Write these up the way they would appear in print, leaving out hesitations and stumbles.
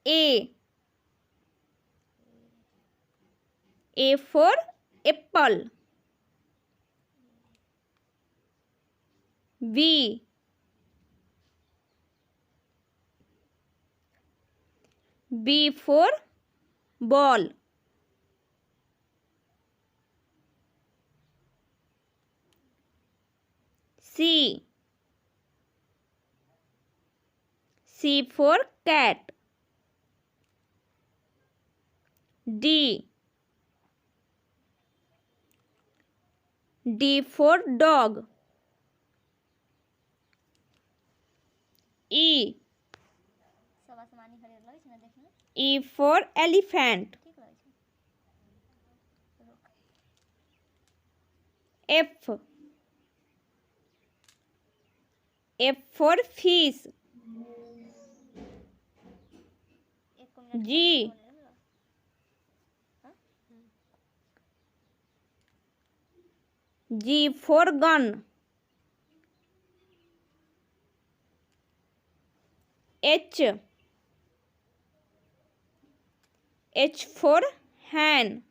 A. A for apple. B. B for ball. C. C for cat. D. D for dog. E. E for elephant. F. F for fish. G. G for gun. H. H for hen.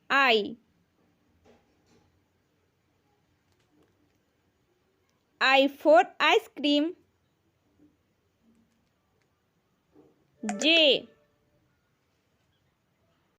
I. I for ice cream. J.